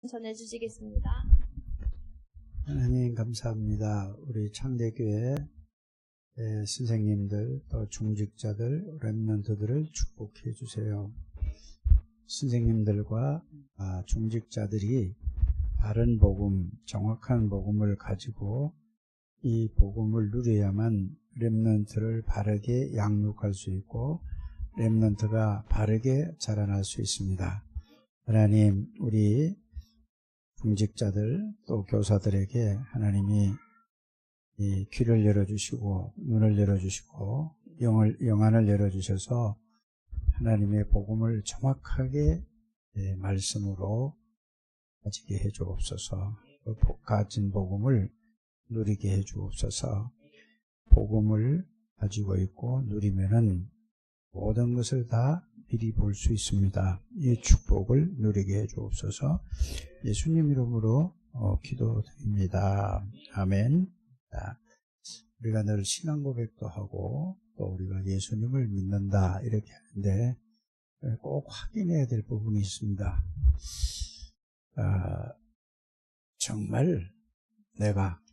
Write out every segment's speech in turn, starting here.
전해주시겠습니다. 하나님 감사합니다. 우리 창대교회 선생님들 또 중직자들 렘넌트들을 축복해 주세요. 선생님들과 중직자들이 바른 복음, 정확한 복음을 가지고 이 복음을 누려야만 렘넌트를 바르게 양육할 수 있고 렘넌트가 바르게 자라날 수 있습니다. 하나님, 우리 중직자들 또 교사들에게 하나님이 이 귀를 열어주시고 눈을 열어주시고 영안을 열어주셔서 하나님의 복음을 정확하게 말씀으로 가지게 해주옵소서. 가진 복음을 누리게 해주옵소서. 복음을 가지고 있고 누리면은 모든 것을 다 미리 볼 수 있습니다. 이 축복을 누리게 해주옵소서. 예수님 이름으로 기도드립니다. 아멘. 우리가 늘 신앙 고백도 하고 또 우리가 예수님을 믿는다 이렇게 하는데 꼭 확인해야 될 부분이 있습니다. 정말 내가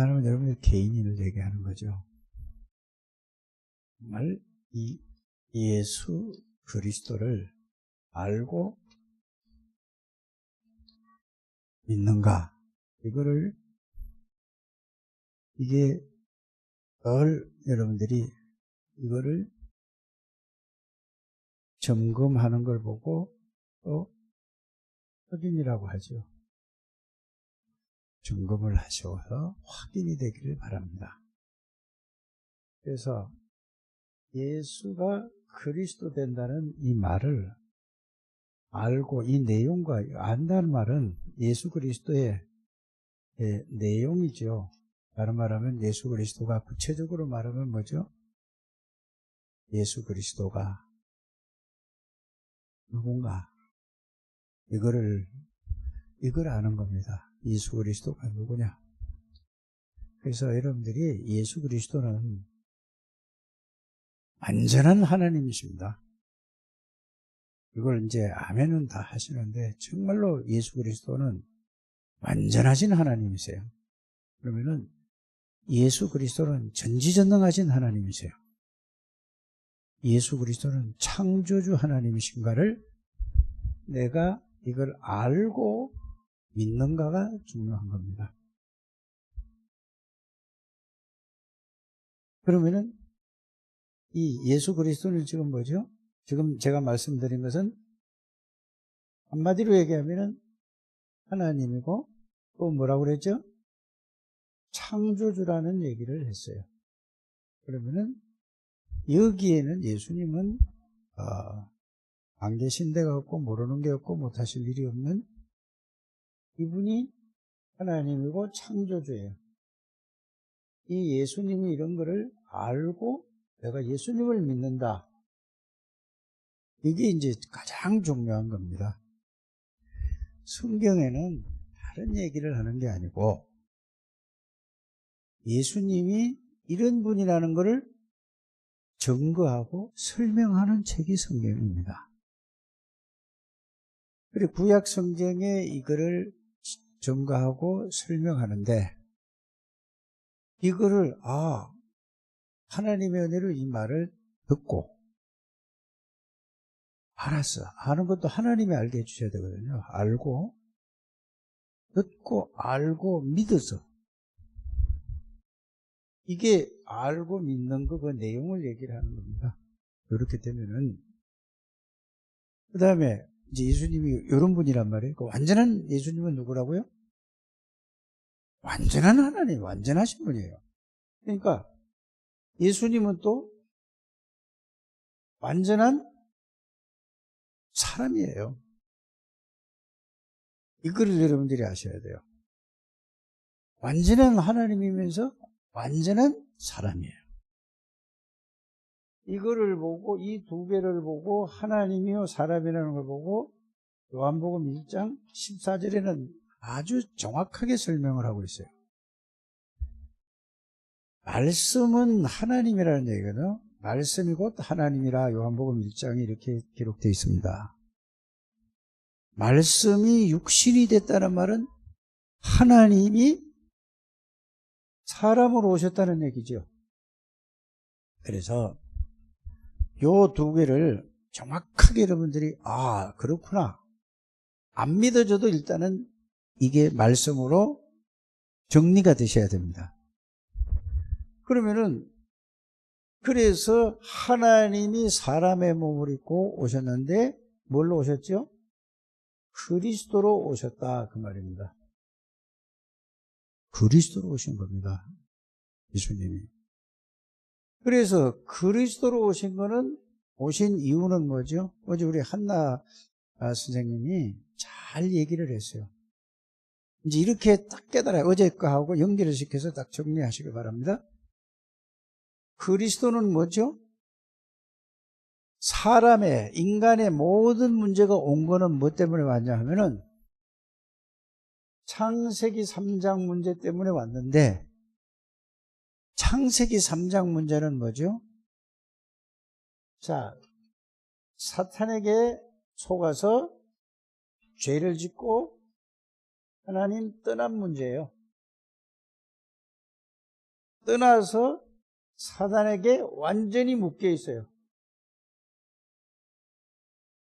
하면 여러분들 개인을 얘기하는 거죠. 정말 이 예수 그리스도를 알고 믿는가? 이게 여러분들이 이거를 점검하는 걸 보고 또 확인이라고 하죠. 점검을 하셔서 확인이 되기를 바랍니다. 그래서 예수가 그리스도 된다는 이 말을 알고 이 내용과 안다는 말은 예수 그리스도의 내용이죠. 다른 말하면 예수 그리스도가 구체적으로 말하면 뭐죠? 예수 그리스도가 누군가 이걸 아는 겁니다. 예수 그리스도가 누구냐? 그래서 여러분들이 예수 그리스도는 완전한 하나님이십니다. 이걸 이제 아멘은 다 하시는데 정말로 예수 그리스도는 완전하신 하나님이세요. 그러면은 예수 그리스도는 전지전능하신 하나님이세요. 예수 그리스도는 창조주 하나님이신가를 내가 이걸 알고 믿는가가 중요한 겁니다. 그러면은 이 예수 그리스도는 지금 뭐죠? 지금 제가 말씀드린 것은 한마디로 얘기하면은 하나님이고 또 뭐라고 그랬죠? 창조주라는 얘기를 했어요. 그러면은 여기에는 예수님은 안 계신 데가 없고 모르는 게 없고 못하실 일이 없는 이분이 하나님이고 창조주예요. 이 예수님이 이런 거를 알고 내가 예수님을 믿는다. 이게 이제 가장 중요한 겁니다. 성경에는 다른 얘기를 하는 게 아니고 예수님이 이런 분이라는 것을 증거하고 설명하는 책이 성경입니다. 그리고 구약 성경에 이거를 증거하고 설명하는데 이거를 하나님의 은혜로 이 말을 듣고 알았어. 아는 것도 하나님이 알게 해주셔야 되거든요. 알고 듣고 알고 믿어서 이게 알고 믿는 거 그 내용을 얘기를 하는 겁니다. 이렇게 되면은 그 다음에 이제 예수님이 이런 분이란 말이에요. 그 완전한 예수님은 누구라고요? 완전한 하나님, 완전하신 분이에요. 그러니까 예수님은 또 완전한 사람이에요. 이거를 여러분들이 아셔야 돼요. 완전한 하나님이면서 완전한 사람이에요. 이거를 보고 이 두 개를 보고 하나님이요 사람이라는 걸 보고 요한복음 1장 14절에는 아주 정확하게 설명을 하고 있어요. 말씀은 하나님이라는 얘기거든요. 말씀이 곧 하나님이라 요한복음 1장에 이렇게 기록되어 있습니다. 말씀이 육신이 됐다는 말은 하나님이 사람으로 오셨다는 얘기죠. 그래서 요 두 개를 정확하게 여러분들이 그렇구나. 안 믿어져도 일단은 이게 말씀으로 정리가 되셔야 됩니다. 그러면은 그래서 하나님이 사람의 몸을 입고 오셨는데 뭘로 오셨죠? 그리스도로 오셨다 그 말입니다. 그리스도로 오신 겁니다. 예수님이. 그래서 그리스도로 오신 거는 오신 이유는 뭐죠? 어제 우리 한나 선생님이 잘 얘기를 했어요. 이제 이렇게 딱 깨달아요. 어제 거하고 연결을 시켜서 딱 정리하시기 바랍니다. 그리스도는 뭐죠? 사람의, 인간의 모든 문제가 온 거는 뭐 때문에 왔냐 하면은 창세기 3장 문제 때문에 왔는데, 창세기 3장 문제는 뭐죠? 자, 사탄에게 속아서 죄를 짓고 하나님 떠난 문제예요. 떠나서 사단에게 완전히 묶여 있어요.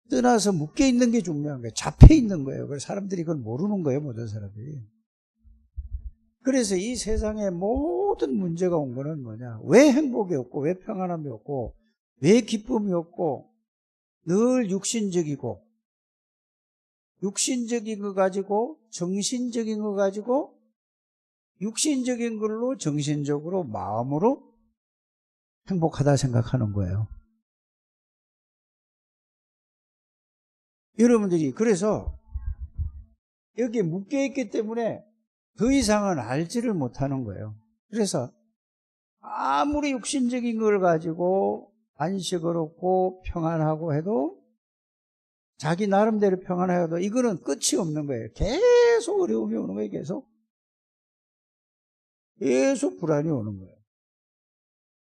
떠나서 묶여 있는 게 중요한 거예요. 잡혀 있는 거예요. 그래서 사람들이 그걸 모르는 거예요. 모든 사람들이. 그래서 이 세상에 모든 문제가 온 거는 뭐냐? 왜 행복이 없고, 왜 평안함이 없고, 왜 기쁨이 없고, 늘 육신적이고, 육신적인 거 가지고, 정신적인 거 가지고, 육신적인 걸로 정신적으로, 마음으로 행복하다 생각하는 거예요. 여러분들이 그래서 여기에 묶여있기 때문에 더 이상은 알지를 못하는 거예요. 그래서 아무리 육신적인 걸 가지고 안식을 얻고 평안하고 해도, 자기 나름대로 평안해도 이거는 끝이 없는 거예요. 계속 어려움이 오는 거예요. 계속 불안이 오는 거예요.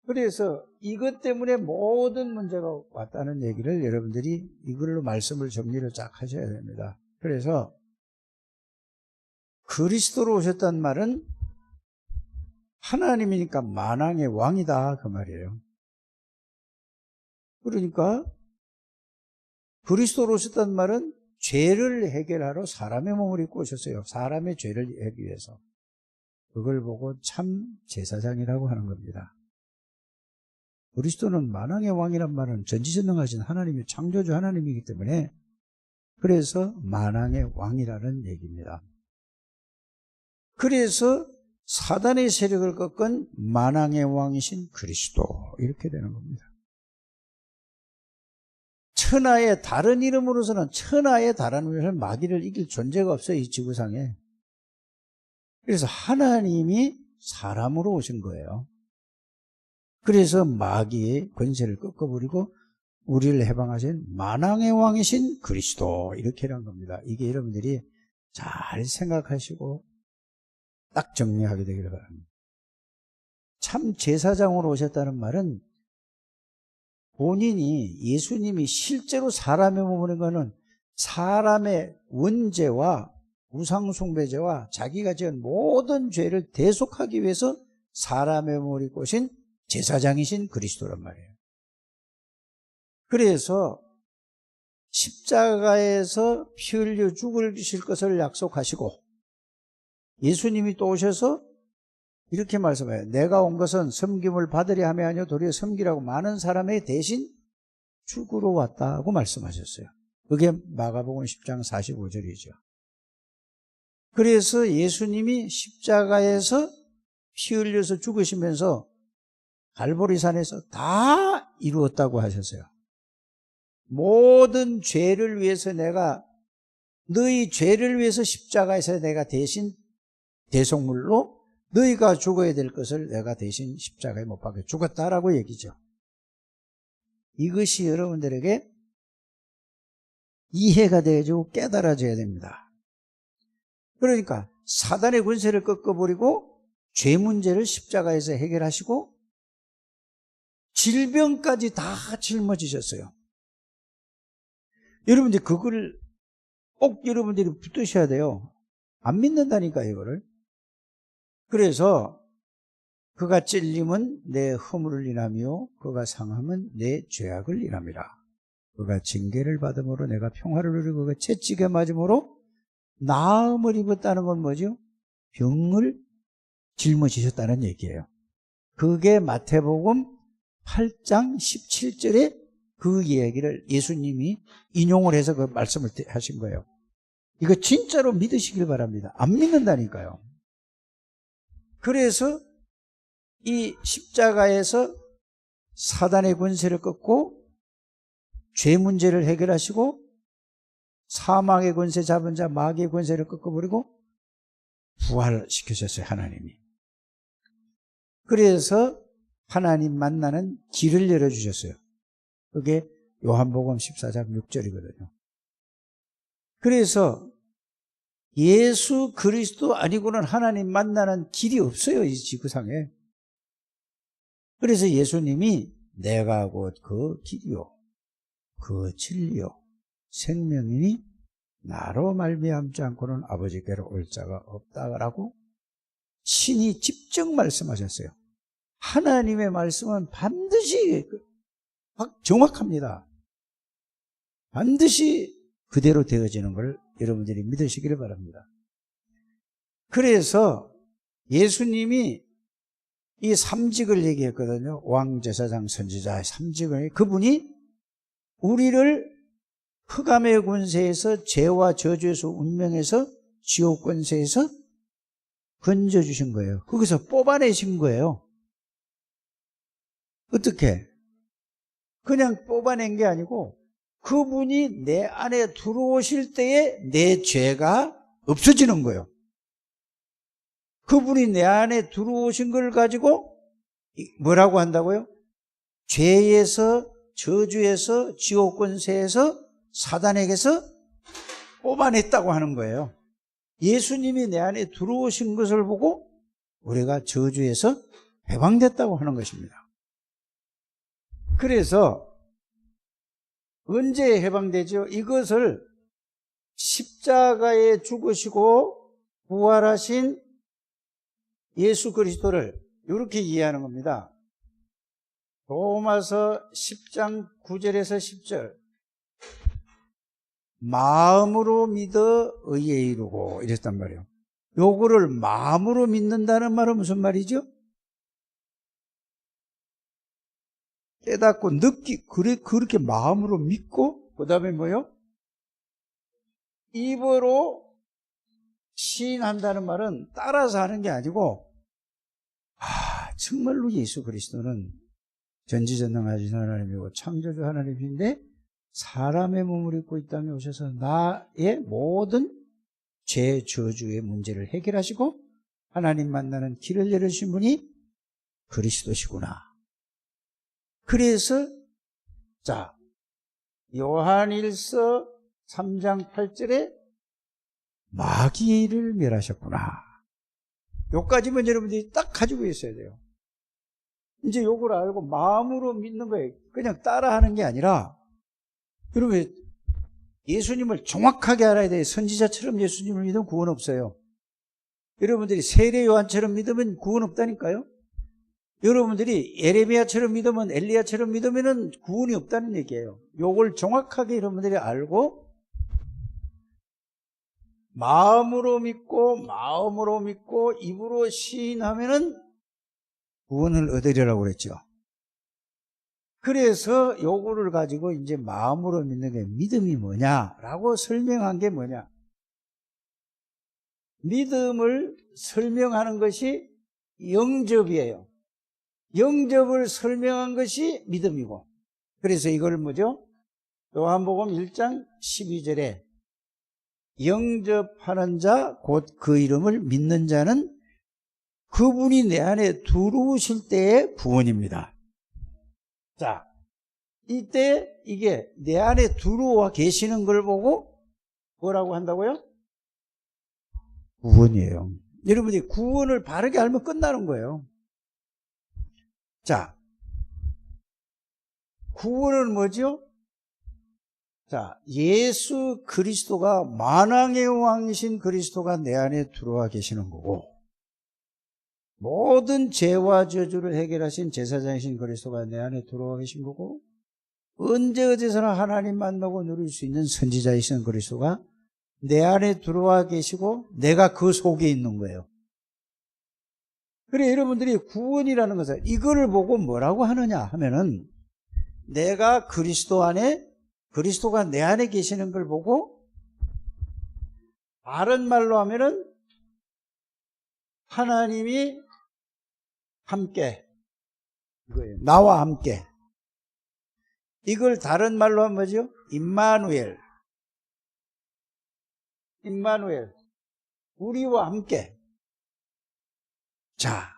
그래서 이것 때문에 모든 문제가 왔다는 얘기를 여러분들이 이걸로 말씀을 정리를 쫙 하셔야 됩니다. 그래서 그리스도로 오셨단 말은 하나님이니까 만왕의 왕이다 그 말이에요. 그러니까 그리스도로 오셨단 말은 죄를 해결하러 사람의 몸을 입고 오셨어요. 사람의 죄를 해결하기 위해서. 그걸 보고 참 제사장이라고 하는 겁니다. 그리스도는 만왕의 왕이란 말은 전지전능하신 하나님이, 창조주 하나님이기 때문에, 그래서 만왕의 왕이라는 얘기입니다. 그래서 사단의 세력을 꺾은 만왕의 왕이신 그리스도, 이렇게 되는 겁니다. 천하의 다른 이름으로서는 천하의 다른 이름을 마귀를 이길 존재가 없어요, 이 지구상에. 그래서 하나님이 사람으로 오신 거예요. 그래서 마귀의 권세를 꺾어버리고 우리를 해방하신 만왕의 왕이신 그리스도, 이렇게라는 겁니다. 이게 여러분들이 잘 생각하시고 딱 정리하게 되기를 바랍니다. 참 제사장으로 오셨다는 말은 본인이, 예수님이 실제로 사람의 몸을 입은 거는 사람의 원죄와 우상숭배죄와 자기가 지은 모든 죄를 대속하기 위해서 사람의 몸을 입고 오신 제사장이신 그리스도란 말이에요. 그래서 십자가에서 피 흘려 죽으실 것을 약속하시고, 예수님이 또 오셔서 이렇게 말씀해요. 내가 온 것은 섬김을 받으려 함이 아니요 도리어 섬기라고 많은 사람의 대신 죽으러 왔다고 말씀하셨어요. 그게 마가복음 10장 45절이죠. 그래서 예수님이 십자가에서 피 흘려서 죽으시면서 갈보리산에서 다 이루었다고 하셨어요. 모든 죄를 위해서 너희 죄를 위해서 십자가에서 내가 대신 대속물로 너희가 죽어야 될 것을 내가 대신 십자가에 못 박혀 죽었다라고 얘기죠. 이것이 여러분들에게 이해가 되어지고 깨달아져야 됩니다. 그러니까 사단의 권세를 꺾어버리고 죄 문제를 십자가에서 해결하시고 질병까지 다 짊어지셨어요. 여러분들 그걸 꼭 여러분들이 붙드셔야 돼요. 안 믿는다니까 이거를. 그래서 그가 찔림은 내 허물을 인하며 그가 상함은 내 죄악을 인함이라. 그가 징계를 받음으로 내가 평화를 누리고 그가 채찍에 맞음으로 나음을 입었다는 건 뭐죠? 병을 짊어지셨다는 얘기예요. 그게 마태복음 8장 17절에 그 이야기를 예수님이 인용을 해서 그 말씀을 하신 거예요. 이거 진짜로 믿으시길 바랍니다. 안 믿는다니까요. 그래서 이 십자가에서 사단의 권세를 끊고 죄 문제를 해결하시고 사망의 권세 잡은 자 마귀의 권세를 끊어버리고 부활시키셨어요, 하나님이. 그래서 하나님 만나는 길을 열어주셨어요. 그게 요한복음 14장 6절이거든요. 그래서 예수 그리스도 아니고는 하나님 만나는 길이 없어요, 이 지구상에. 그래서 예수님이 내가 곧 그 길이요 그 진리요 생명이니 나로 말미암지 않고는 아버지께로 올 자가 없다라고 친히 직접 말씀하셨어요. 하나님의 말씀은 반드시 정확합니다. 반드시 그대로 되어지는 걸 여러분들이 믿으시기를 바랍니다. 그래서 예수님이 이 삼직을 얘기했거든요. 왕, 제사장, 선지자의 삼직을. 그분이 우리를 흑암의 권세에서 죄와 저주에서 운명에서 지옥 권세에서 건져주신 거예요. 거기서 뽑아내신 거예요. 어떻게? 그냥 뽑아낸 게 아니고 그분이 내 안에 들어오실 때에 내 죄가 없어지는 거예요. 그분이 내 안에 들어오신 걸 가지고 뭐라고 한다고요? 죄에서 저주에서 지옥 권세에서 사단에게서 뽑아냈다고 하는 거예요. 예수님이 내 안에 들어오신 것을 보고 우리가 저주에서 해방됐다고 하는 것입니다. 그래서 언제 해방되죠? 이것을 십자가에 죽으시고 부활하신 예수 그리스도를 이렇게 이해하는 겁니다. 로마서 10장 9절에서 10절 마음으로 믿어 의에 이르고 이랬단 말이에요. 요거를 마음으로 믿는다는 말은 무슨 말이죠? 깨닫고 그렇게 마음으로 믿고 그 다음에 뭐요? 입으로 시인한다는 말은 따라서 하는 게 아니고 정말로 예수 그리스도는 전지전능하신 하나님이고 창조주 하나님인데 사람의 몸을 입고 이 땅에 오셔서 나의 모든 죄, 저주의 문제를 해결하시고 하나님 만나는 길을 열으신 분이 그리스도시구나. 그래서 자 요한일서 3장 8절에 마귀를 멸하셨구나. 요까지만 여러분들이 딱 가지고 있어야 돼요. 이제 요걸 알고 마음으로 믿는 거예요. 그냥 따라하는 게 아니라 여러분 예수님을 정확하게 알아야 돼요. 선지자처럼 예수님을 믿으면 구원 없어요. 여러분들이 세례 요한처럼 믿으면 구원 없다니까요. 여러분들이 예레미야처럼 믿으면 엘리야처럼 믿으면 구원이 없다는 얘기예요. 요걸 정확하게 여러분들이 알고 마음으로 믿고 입으로 시인하면은 구원을 얻으리라고 그랬죠. 그래서 요거를 가지고 이제 마음으로 믿는 게 믿음이 뭐냐라고 설명한 게 뭐냐. 믿음을 설명하는 것이 영접이에요. 영접을 설명한 것이 믿음이고. 그래서 이걸 뭐죠? 요한복음 1장 12절에 영접하는 자 곧 그 이름을 믿는 자는 그분이 내 안에 들어오실 때의 구원입니다. 자, 이때 이게 내 안에 들어와 계시는 걸 보고 뭐라고 한다고요? 구원이에요. 여러분이 구원을 바르게 알면 끝나는 거예요. 자, 구원은 뭐죠? 자, 예수 그리스도가 만왕의 왕이신 그리스도가 내 안에 들어와 계시는 거고, 모든 죄와 저주를 해결하신 제사장이신 그리스도가 내 안에 들어와 계신 거고, 언제 어디서나 하나님 만나고 누릴 수 있는 선지자이신 그리스도가 내 안에 들어와 계시고 내가 그 속에 있는 거예요. 그래, 여러분들이 구원이라는 것을 이거를 보고 뭐라고 하느냐 하면은, 내가 그리스도 안에, 그리스도가 내 안에 계시는 걸 보고, 다른 말로 하면은 하나님이 함께, 이거예요. 나와 함께. 이걸 다른 말로 하면 뭐죠? 임마누엘. 임마누엘. 우리와 함께. 자,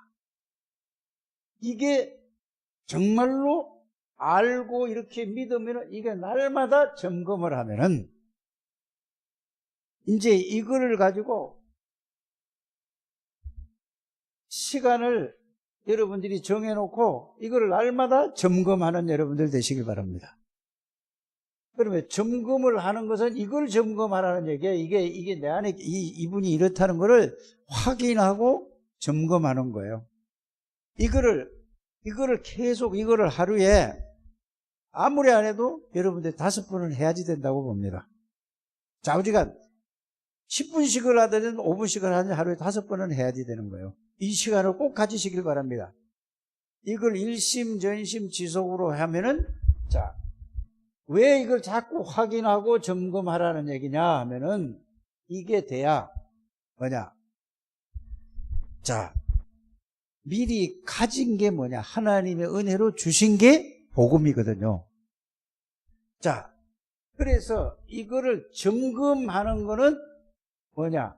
이게 정말로 알고 이렇게 믿으면, 이게 날마다 점검을 하면은, 이제 이거를 가지고 시간을 여러분들이 정해놓고 이거를 날마다 점검하는 여러분들 되시길 바랍니다. 그러면 점검을 하는 것은 이걸 점검하라는 얘기예요. 이게 내 안에 이분이 이렇다는 것을 확인하고 점검하는 거예요. 이거를 계속 이거를 하루에 아무리 안 해도 여러분들 5번은 해야지 된다고 봅니다. 자, 우리가 10분씩을 하든 5분씩을 하든 하루에 5번은 해야지 되는 거예요. 이 시간을 꼭 가지시길 바랍니다. 이걸 일심전심 지속으로 하면은, 자, 왜 이걸 자꾸 확인하고 점검하라는 얘기냐 하면은, 이게 돼야 뭐냐? 자, 미리 가진 게 뭐냐? 하나님의 은혜로 주신 게 복음이거든요. 자, 그래서 이거를 점검하는 거는 뭐냐?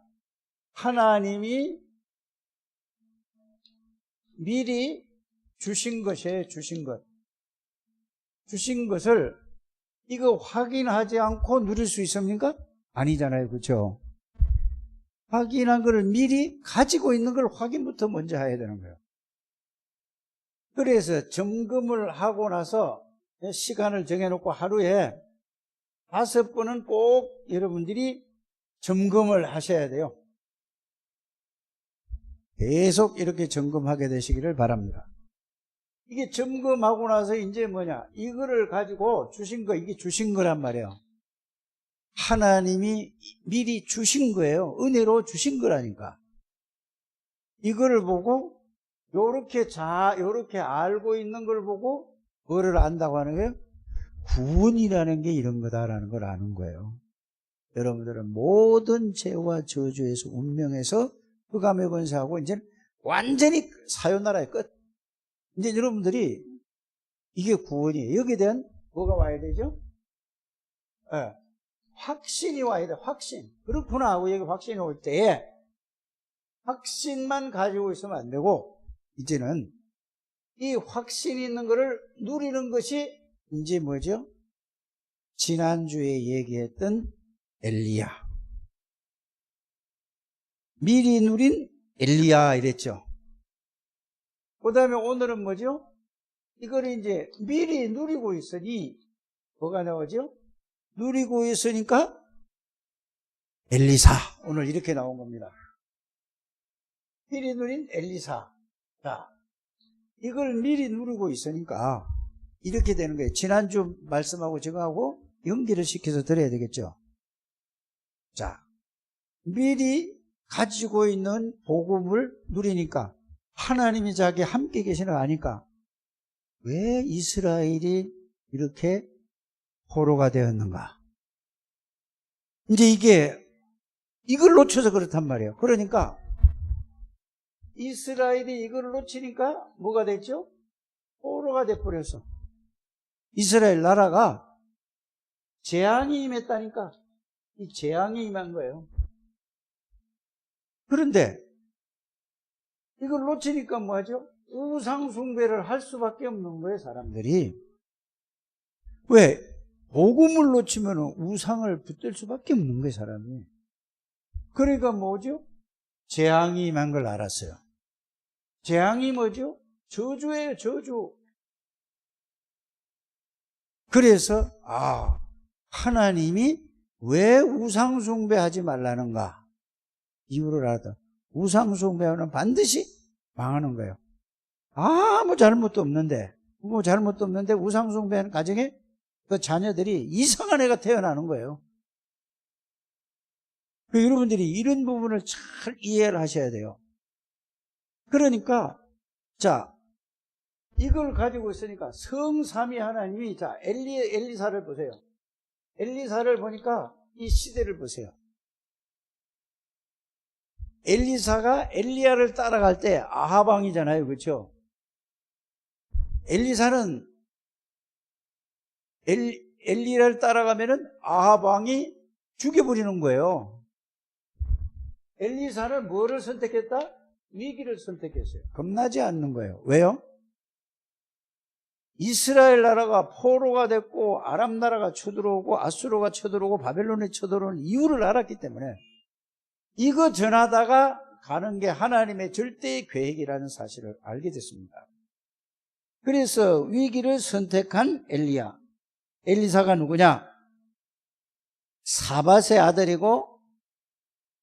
하나님이 미리 주신 것이에요. 주신 것. 주신 것을 이거 확인하지 않고 누릴 수 있습니까? 아니잖아요. 그렇죠? 확인한 것을 미리 가지고 있는 걸 확인부터 먼저 해야 되는 거예요. 그래서 점검을 하고 나서 시간을 정해놓고 하루에 5번은 꼭 여러분들이 점검을 하셔야 돼요. 계속 이렇게 점검하게 되시기를 바랍니다. 이게 점검하고 나서 이제 뭐냐, 이거를 가지고 주신 거, 이게 주신 거란 말이에요. 하나님이 미리 주신 거예요. 은혜로 주신 거라니까. 이거를 보고 요렇게 알고 있는 걸 보고 뭐를 안다고 하는 거예요? 구원이라는 게 이런 거다라는 걸 아는 거예요. 여러분들은 모든 죄와 저주에서, 운명에서 흑암의 권세하고 이제 완전히 사요나라의 끝. 이제 여러분들이 이게 구원이에요. 여기에 대한 뭐가 와야 되죠? 네. 확신이 와야 돼. 확신. 그렇구나 하고 여기 확신이 올 때에 확신만 가지고 있으면 안 되고, 이제는 이 확신이 있는 거를 누리는 것이 이제 뭐죠? 지난주에 얘기했던 엘리야. 미리 누린 엘리야 이랬죠. 그 다음에 오늘은 뭐죠? 이걸 이제 미리 누리고 있으니 뭐가 나오죠? 누리고 있으니까 엘리사. 오늘 이렇게 나온 겁니다. 미리 누린 엘리사. 자, 이걸 미리 누리고 있으니까 이렇게 되는 거예요. 지난주 말씀하고 지금하고 연결을 시켜서 드려야 되겠죠. 자, 미리 가지고 있는 복음을 누리니까 하나님이 자기 함께 계시는 거 아니까 왜 이스라엘이 이렇게 포로가 되었는가? 이제 이걸 놓쳐서 그렇단 말이에요. 그러니까 이스라엘이 이걸 놓치니까 뭐가 됐죠? 포로가 돼버렸어. 이스라엘 나라가 재앙이 임했다니까. 이 재앙이 임한 거예요. 그런데 이걸 놓치니까 뭐하죠? 우상 숭배를 할 수밖에 없는 거예요, 사람들이. 왜? 복음을 놓치면 우상을 붙들 수밖에 없는 거예요, 사람이. 그러니까 뭐죠? 재앙이 임한 걸 알았어요. 재앙이 뭐죠? 저주예요, 저주. 그래서 하나님이 왜 우상숭배하지 말라는가? 이유를 알았다. 우상숭배하면 반드시 망하는 거예요. 아무 잘못도 없는데 우상숭배하는 가정에 그 자녀들이 이상한 애가 태어나는 거예요. 여러분들이 이런 부분을 잘 이해를 하셔야 돼요. 그러니까 자, 이걸 가지고 있으니까 성삼위 하나님이, 자, 엘리사를 보세요. 엘리사를 보니까 이 시대를 보세요. 엘리사가 엘리야를 따라갈 때 아합 왕이잖아요. 그렇죠? 엘리사는 엘리야를 따라가면은 아합 왕이 죽여버리는 거예요. 엘리사는 뭐를 선택했다? 위기를 선택했어요. 겁나지 않는 거예요. 왜요? 이스라엘 나라가 포로가 됐고 아람 나라가 쳐들어오고 아수르가 쳐들어오고 바벨론이 쳐들어오는 이유를 알았기 때문에 이거 전하다가 가는 게 하나님의 절대의 계획이라는 사실을 알게 됐습니다. 그래서 위기를 선택한 엘리야. 엘리사가 누구냐? 사밧의 아들이고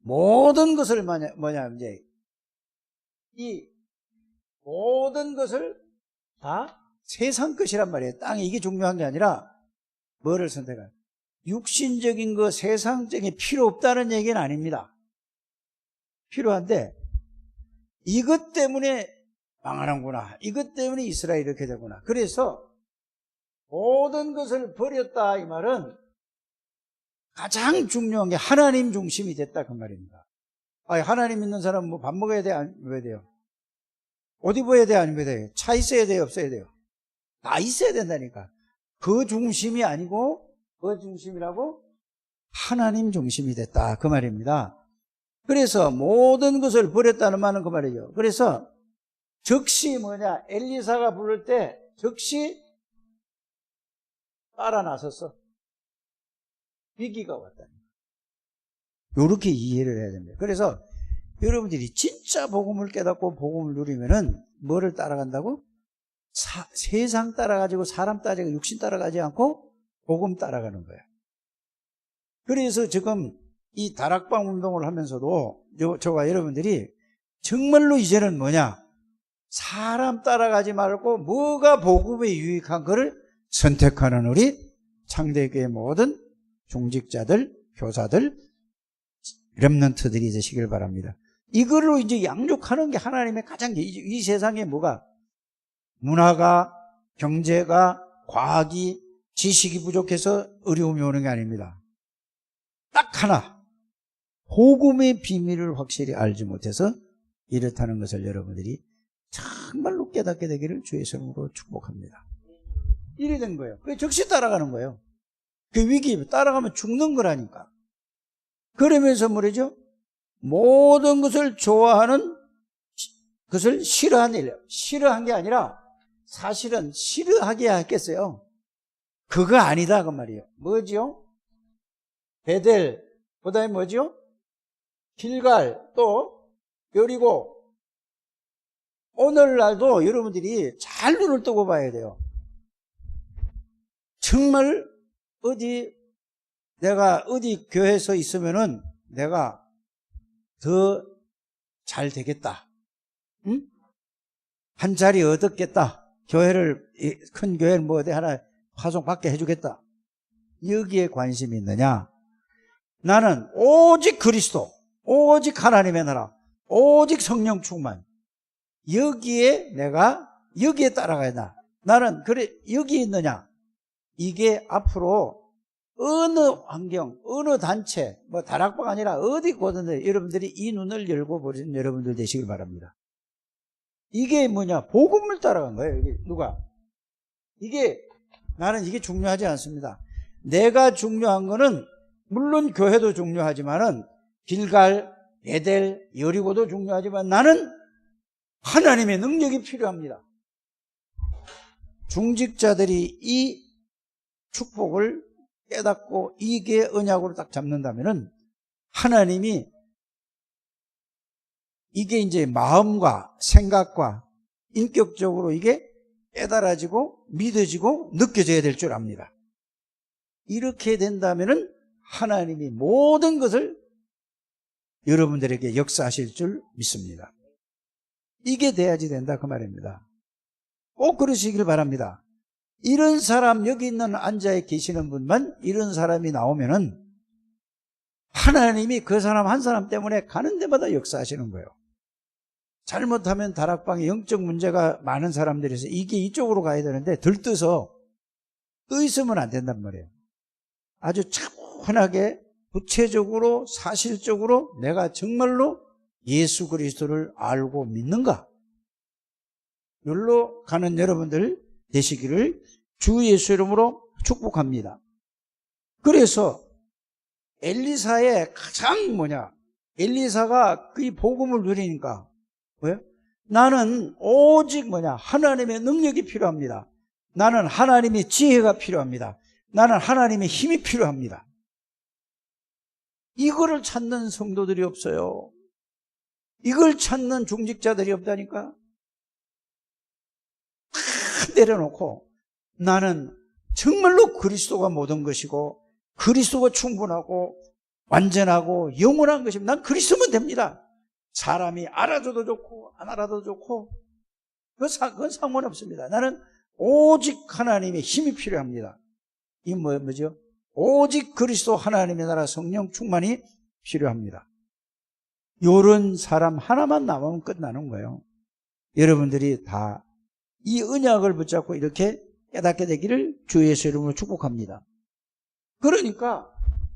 모든 것을 이제 이 모든 것을 다 세상 것이란 말이에요. 땅에 이게 중요한 게 아니라 뭐를 선택한? 육신적인 거, 세상적인 필요 없다는 얘기는 아닙니다. 필요한데 이것 때문에 망하는구나. 이것 때문에 이스라엘이 이렇게 되구나. 그래서 모든 것을 버렸다 이 말은 가장 중요한 게 하나님 중심이 됐다 그 말입니다. 아니, 하나님 믿는 사람은 뭐 밥 먹어야 돼? 안 먹어야 돼요? 옷 입어야 돼? 안 입어야 돼요? 차 있어야 돼요? 없어야 돼요? 다 있어야 된다니까. 그 중심이 아니고 그 중심이라고 하나님 중심이 됐다 그 말입니다. 그래서 모든 것을 버렸다는 말은 그 말이죠. 그래서 즉시 뭐냐, 엘리사가 부를 때 즉시 따라 나섰어. 위기가 왔다니. 이렇게 이해를 해야 됩니다. 그래서 여러분들이 진짜 복음을 깨닫고 복음을 누리면은 뭐를 따라간다고? 세상 따라가지고 사람 따라가지고 육신 따라가지 않고 복음 따라가는 거예요. 그래서 지금 이 다락방 운동을 하면서도 저와 여러분들이 정말로 이제는 뭐냐, 사람 따라가지 말고 뭐가 복음에 유익한 거를 선택하는 우리 창대교회 모든 중직자들, 교사들, 렘넌트들이 되시길 바랍니다. 이걸로 이제 양육하는 게 하나님의 가장, 이 세상에 뭐가, 문화가, 경제가, 과학이, 지식이 부족해서 어려움이 오는 게 아닙니다. 딱 하나, 복음의 비밀을 확실히 알지 못해서 이렇다는 것을 여러분들이 정말로 깨닫게 되기를 주의 성으로 축복합니다. 이래 된 거예요. 그게 적시 따라가는 거예요. 그 위기 따라가면 죽는 거라니까. 그러면서 뭐죠? 모든 것을 좋아하는 것을 싫어한 일, 싫어한 게 아니라 사실은 싫어하게 했겠어요. 그거 아니다 그 말이에요. 뭐지요? 베델, 그 다음에 뭐지요? 길갈, 또 여리고. 오늘날도 여러분들이 잘 눈을 뜨고 봐야 돼요. 정말 내가 어디 교회에서 있으면은 내가 더 잘 되겠다. 응? 한 자리 얻었겠다. 큰 교회를 뭐 어디 하나 파송받게 해주겠다. 여기에 관심이 있느냐? 나는 오직 그리스도, 오직 하나님의 나라, 오직 성령 충만. 여기에 따라가야 한다. 나는 그래, 여기 있느냐? 이게 앞으로 어느 환경, 어느 단체, 뭐 다락방 아니라 어디 고든지 여러분들이 이 눈을 열고 보시는 여러분들 되시길 바랍니다. 이게 뭐냐? 복음을 따라간 거예요. 이게 누가? 나는 이게 중요하지 않습니다. 내가 중요한 거는 물론 교회도 중요하지만은 길갈, 베델, 여리고도 중요하지만 나는 하나님의 능력이 필요합니다. 중직자들이 이 축복을 깨닫고 이게 언약으로 딱 잡는다면은 하나님이 이게 이제 마음과 생각과 인격적으로 이게 깨달아지고 믿어지고 느껴져야 될 줄 압니다. 이렇게 된다면은 하나님이 모든 것을 여러분들에게 역사하실 줄 믿습니다. 이게 돼야지 된다 그 말입니다. 꼭 그러시길 바랍니다. 이런 사람, 여기 있는 앉아 계시는 분만 이런 사람이 나오면은 하나님이 그 사람 한 사람 때문에 가는 데마다 역사하시는 거예요. 잘못하면 다락방에 영적 문제가 많은 사람들이서 이게 이쪽으로 가야 되는데 들떠서 떠 있으면 안 된단 말이에요. 아주 차분하게 구체적으로 사실적으로 내가 정말로 예수 그리스도를 알고 믿는가? 여기로 가는 여러분들 되시기를 주 예수 이름으로 축복합니다. 그래서 엘리사의 가장 엘리사가 그 복음을 누리니까 뭐예요? 나는 오직 하나님의 능력이 필요합니다. 나는 하나님의 지혜가 필요합니다. 나는 하나님의 힘이 필요합니다. 이거를 찾는 성도들이 없어요. 이걸 찾는 중직자들이 없다니까. 다 내려놓고 나는 정말로 그리스도가 모든 것이고 그리스도가 충분하고 완전하고 영원한 것입니다. 난 그리스도면 됩니다. 사람이 알아줘도 좋고 안 알아도 좋고 그건 상관없습니다. 나는 오직 하나님의 힘이 필요합니다. 이 뭐죠? 오직 그리스도 하나님의 나라 성령 충만이 필요합니다. 이런 사람 하나만 남으면 끝나는 거예요. 여러분들이 다 이 언약을 붙잡고 이렇게 깨닫게 되기를 주 예수 이름으로 축복합니다. 그러니까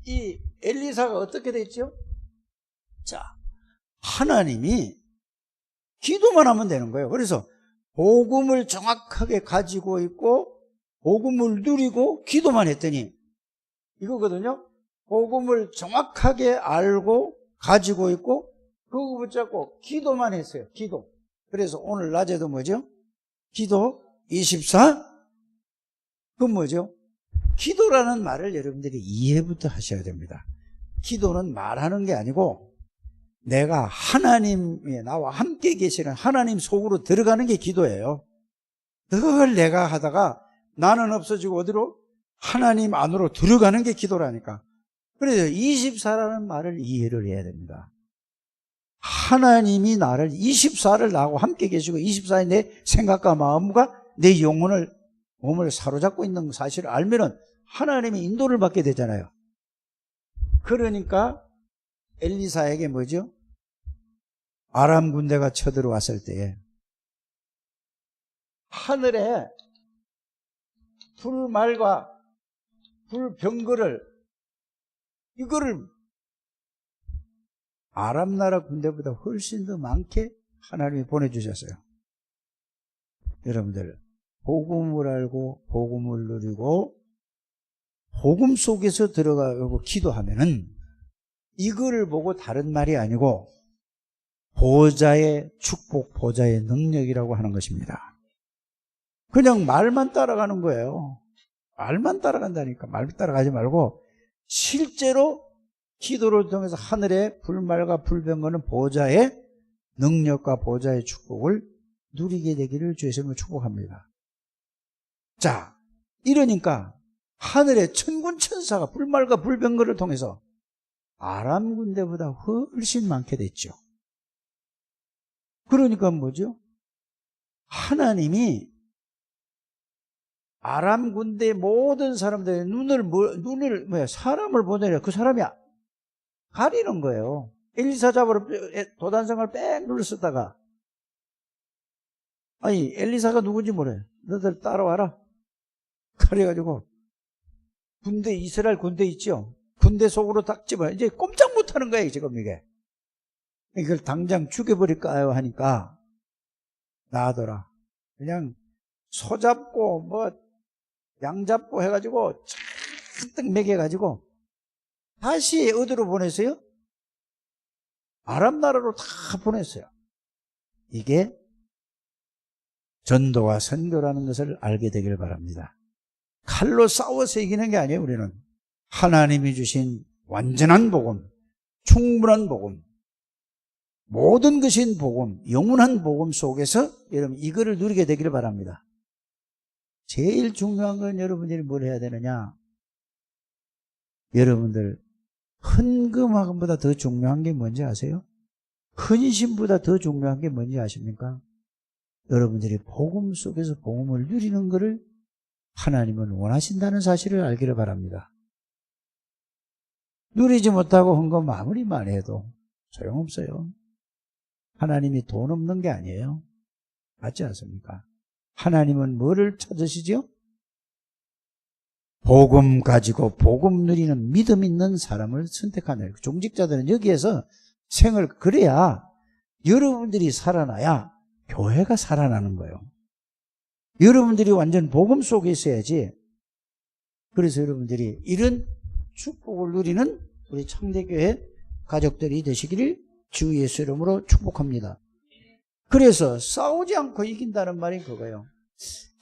이 엘리사가 어떻게 됐죠? 자, 하나님이 기도만 하면 되는 거예요. 그래서 복음을 정확하게 가지고 있고 복음을 누리고 기도만 했더니 이거거든요. 복음을 정확하게 알고 가지고 있고 그거 붙잡고 기도만 했어요. 기도. 그래서 오늘 낮에도 뭐죠? 기도 24. 그건 뭐죠? 기도라는 말을 여러분들이 이해부터 하셔야 됩니다. 기도는 말하는 게 아니고 내가 하나님이 나와 함께 계시는 하나님 속으로 들어가는 게 기도예요. 늘 내가 하다가 나는 없어지고 어디로? 하나님 안으로 들어가는 게 기도라니까. 그래서 24라는 말을 이해를 해야 됩니다. 하나님이 나를 24를 나하고 함께 계시고 24의 내 생각과 마음과 내 영혼을 몸을 사로잡고 있는 사실을 알면은 하나님의 인도를 받게 되잖아요. 그러니까 엘리사에게 뭐죠? 아람 군대가 쳐들어왔을 때에 하늘에 불말과 불병거를 이거를 아람 나라 군대보다 훨씬 더 많게 하나님이 보내주셨어요. 여러분들 복음을 알고 복음을 누리고 복음 속에서 들어가고 기도하면은 이거를 보고 다른 말이 아니고 보좌의 축복, 보좌의 능력이라고 하는 것입니다. 그냥 말만 따라가는 거예요. 말만 따라간다니까. 말 따라가지 말고 실제로 기도를 통해서 하늘의 불말과 불병거는 보좌의 능력과 보좌의 축복을 누리게 되기를 주의 이름으로 축복합니다. 자, 이러니까 하늘의 천군 천사가 불말과 불병거를 통해서 아람 군대보다 훨씬 많게 됐죠. 그러니까 뭐죠? 하나님이 아람 군대의 모든 사람들의 사람을 보내려 그 사람이 가리는 거예요. 엘리사 잡으러 도단성을 빽 눌렀었다가 아니 엘리사가 누군지 모르요. 너들 따라와라. 그래가지고 군대 이스라엘 군대 있죠. 군대 속으로 딱 집어 이제 꼼짝 못하는 거예요. 지금 이걸 당장 죽여버릴까요 하니까 나더라. 그냥 소 잡고 양 잡고 해가지고 잔뜩 먹여가지고 다시 어디로 보냈어요? 아람 나라로 다 보냈어요. 이게 전도와 선교라는 것을 알게 되길 바랍니다. 칼로 싸워서 이기는 게 아니에요. 우리는 하나님이 주신 완전한 복음, 충분한 복음, 모든 것인 복음, 영원한 복음 속에서 여러분 이거를 누리게 되기를 바랍니다. 제일 중요한 건 여러분들이 뭘 해야 되느냐? 여러분들 헌금하고보다 더 중요한 게 뭔지 아세요? 헌신보다 더 중요한 게 뭔지 아십니까? 여러분들이 복음 속에서 복음을 누리는 것을 하나님은 원하신다는 사실을 알기를 바랍니다. 누리지 못하고 헌금 아무리 많이 해도 소용없어요. 하나님이 돈 없는 게 아니에요. 맞지 않습니까? 하나님은 뭐를 찾으시죠? 복음 가지고 복음 누리는 믿음 있는 사람을 선택하는, 종직자들은 여기에서 생을, 그래야 여러분들이 살아나야 교회가 살아나는 거예요. 여러분들이 완전 복음 속에 있어야지. 그래서 여러분들이 이런 축복을 누리는 우리 창대교회 가족들이 되시기를 주 예수 이름으로 축복합니다. 그래서 싸우지 않고 이긴다는 말이 그거예요.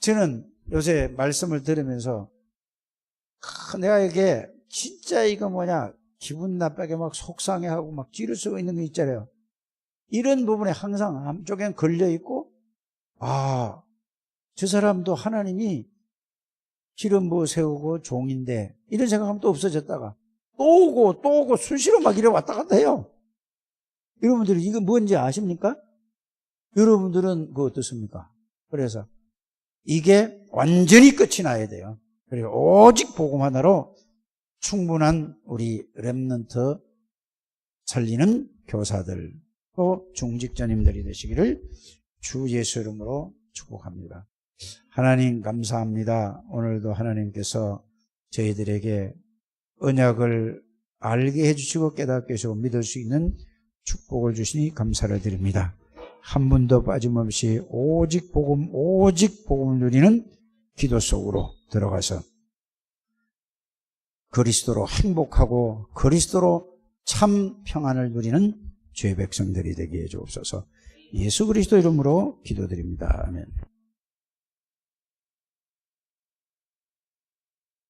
저는 요새 말씀을 들으면서 내가 이게 진짜 이거 뭐냐 기분 나쁘게 막 속상해하고 막 찌를 수 있는 게 있잖아요. 이런 부분에 항상 한쪽엔 걸려있고, 아, 저 사람도 하나님이 기름 부어 세우고 종인데 이런 생각하면 또 없어졌다가 또 오고 수시로 막 이래 왔다 갔다 해요. 여러분들이 이거 뭔지 아십니까? 여러분들은 그거 어떻습니까? 그래서 이게 완전히 끝이 나야 돼요. 그리고 오직 복음 하나로 충분한 우리 렘넌트 살리는 교사들 또 중직자님들이 되시기를 주 예수 이름으로 축복합니다. 하나님 감사합니다. 오늘도 하나님께서 저희들에게 언약을 알게 해주시고 깨닫게 해주시고 믿을 수 있는 축복을 주시니 감사를 드립니다. 한 분도 빠짐없이 오직 복음을 누리는 기도 속으로 들어가서 그리스도로 행복하고 그리스도로 참 평안을 누리는 주의 백성들이 되게 해 주옵소서. 예수 그리스도 이름으로 기도드립니다. 아멘.